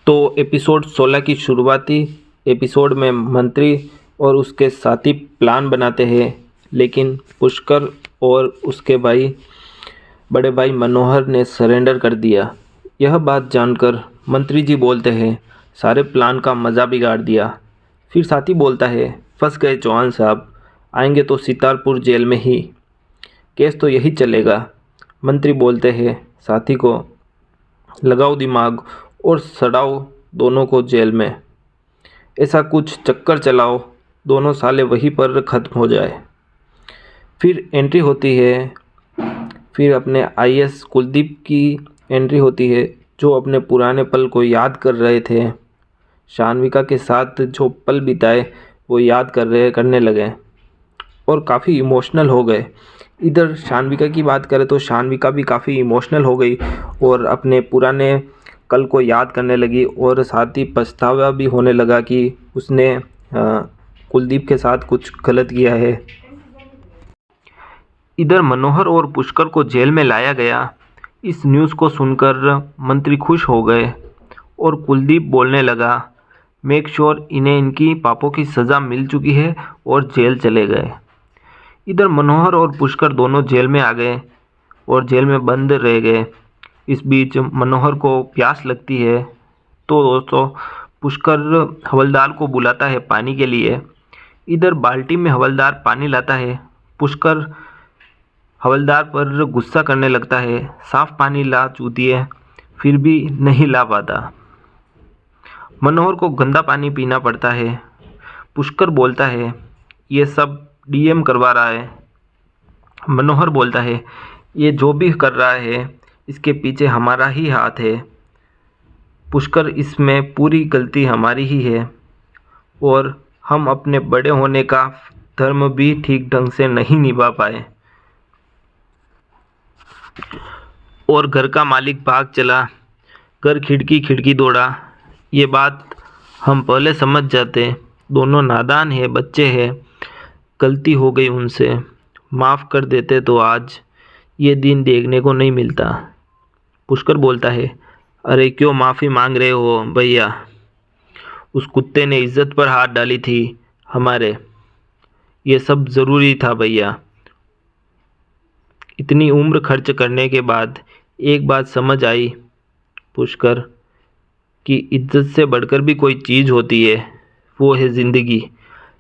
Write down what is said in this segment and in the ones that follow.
तो एपिसोड 16 की शुरुआती एपिसोड में मंत्री और उसके साथी प्लान बनाते हैं, लेकिन पुष्कर और उसके बड़े भाई मनोहर ने सरेंडर कर दिया। यह बात जानकर मंत्री जी बोलते हैं, सारे प्लान का मज़ा बिगाड़ दिया। फिर साथी बोलता है, फंस गए चौहान साहब, आएंगे तो सितारपुर जेल में ही, केस तो यही चलेगा। मंत्री बोलते हैं साथी को, लगाओ दिमाग और सड़ाओ दोनों को जेल में, ऐसा कुछ चक्कर चलाओ, दोनों साले वहीं पर ख़त्म हो जाए। फिर एंट्री होती है, फिर अपने आईएएस कुलदीप की एंट्री होती है, जो अपने पुराने पल को याद कर रहे थे। शानविका के साथ जो पल बिताए वो याद करने लगे और काफ़ी इमोशनल हो गए। इधर शानविका की बात करें तो शानविका भी काफ़ी इमोशनल हो गई और अपने पुराने कल को याद करने लगी और साथ ही पछतावा भी होने लगा कि उसने कुलदीप के साथ कुछ गलत किया है। इधर मनोहर और पुष्कर को जेल में लाया गया। इस न्यूज़ को सुनकर मंत्री खुश हो गए और कुलदीप बोलने लगा, मेक श्योर इन्हें इनकी पापों की सज़ा मिल चुकी है और जेल चले गए। इधर मनोहर और पुष्कर दोनों जेल में आ गए और जेल में बंद रह गए। इस बीच मनोहर को प्यास लगती है, तो दोस्तों पुष्कर हवलदार को बुलाता है पानी के लिए। इधर बाल्टी में हवलदार पानी लाता है। पुष्कर हवलदार पर गुस्सा करने लगता है, साफ पानी ला चूतिए, फिर भी नहीं ला पाता। मनोहर को गंदा पानी पीना पड़ता है। पुष्कर बोलता है, ये सब डीएम करवा रहा है। मनोहर बोलता है, ये जो भी कर रहा है इसके पीछे हमारा ही हाथ है। पुष्कर, इसमें पूरी गलती हमारी ही है और हम अपने बड़े होने का धर्म भी ठीक ढंग से नहीं निभा पाए और घर का मालिक भाग चला, घर खिड़की दौड़ा। ये बात हम पहले समझ जाते, दोनों नादान है, बच्चे हैं, गलती हो गई उनसे, माफ़ कर देते तो आज ये दिन देखने को नहीं मिलता। पुष्कर बोलता है, अरे क्यों माफ़ी मांग रहे हो भैया, उस कुत्ते ने इज्जत पर हाथ डाली थी हमारे, ये सब ज़रूरी था भैया। इतनी उम्र खर्च करने के बाद एक बात समझ आई पुष्कर, कि इज्जत से बढ़कर भी कोई चीज़ होती है, वो है ज़िंदगी।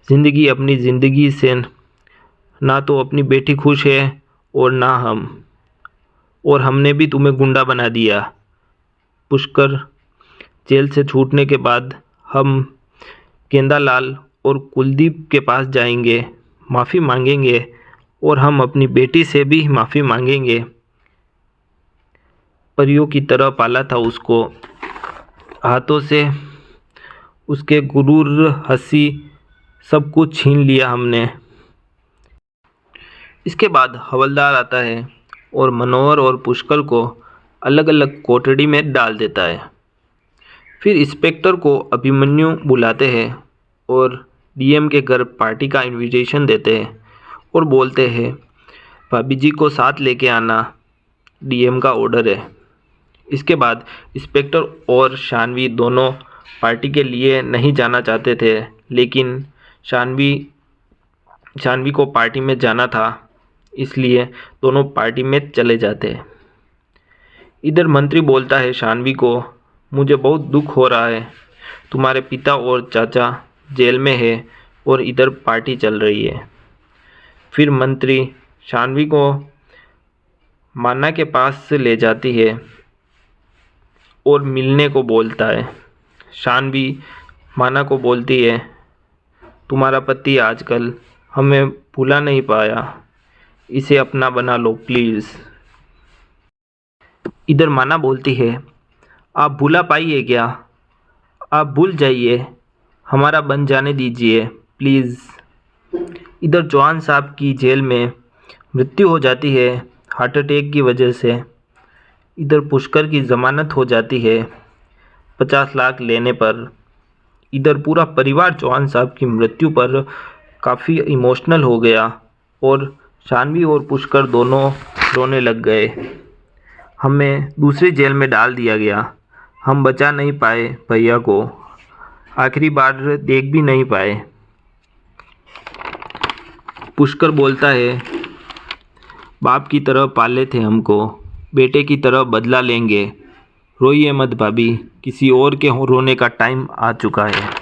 ज़िंदगी, अपनी ज़िंदगी से ना तो अपनी बेटी खुश है और ना हम, और हमने भी तुम्हें गुंडा बना दिया। पुष्कर, जेल से छूटने के बाद हम गेंदालाल और कुलदीप के पास जाएंगे, माफ़ी मांगेंगे और हम अपनी बेटी से भी माफ़ी मांगेंगे। परियों की तरह पाला था उसको, हाथों से उसके गुरूर, हंसी, सब कुछ छीन लिया हमने। इसके बाद हवलदार आता है और मनोहर और पुष्कर को अलग अलग कोठरी में डाल देता है। फिर इंस्पेक्टर को अभिमन्यु बुलाते हैं और डीएम के घर पार्टी का इनविटेशन देते हैं और बोलते हैं, भाभी जी को साथ लेके आना, डीएम का ऑर्डर है। इसके बाद इंस्पेक्टर और शानवी दोनों पार्टी के लिए नहीं जाना चाहते थे, लेकिन शानवी को पार्टी में जाना था, इसलिए दोनों पार्टी में चले जाते हैं। इधर मंत्री बोलता है शानवी को, मुझे बहुत दुख हो रहा है, तुम्हारे पिता और चाचा जेल में है और इधर पार्टी चल रही है। फिर मंत्री शानवी को माना के पास से ले जाती है और मिलने को बोलता है। शानवी माना को बोलती है, तुम्हारा पति आजकल हमें भुला नहीं पाया, इसे अपना बना लो प्लीज़। इधर माना बोलती है, आप भुला पाइए क्या, आप भूल जाइए, हमारा बन जाने दीजिए प्लीज़। इधर चौहान साहब की जेल में मृत्यु हो जाती है हार्ट अटैक की वजह से। इधर पुष्कर की ज़मानत हो जाती है 50 लाख लेने पर। इधर पूरा परिवार चौहान साहब की मृत्यु पर काफ़ी इमोशनल हो गया और शानवी और पुष्कर दोनों रोने लग गए। हमें दूसरी जेल में डाल दिया गया। हम बचा नहीं पाए भैया को, आखिरी बार देख भी नहीं पाए। पुष्कर बोलता है, बाप की तरह पाले थे हमको, बेटे की तरह बदला लेंगे। रोइए मत भाभी, किसी और के रोने का टाइम आ चुका है।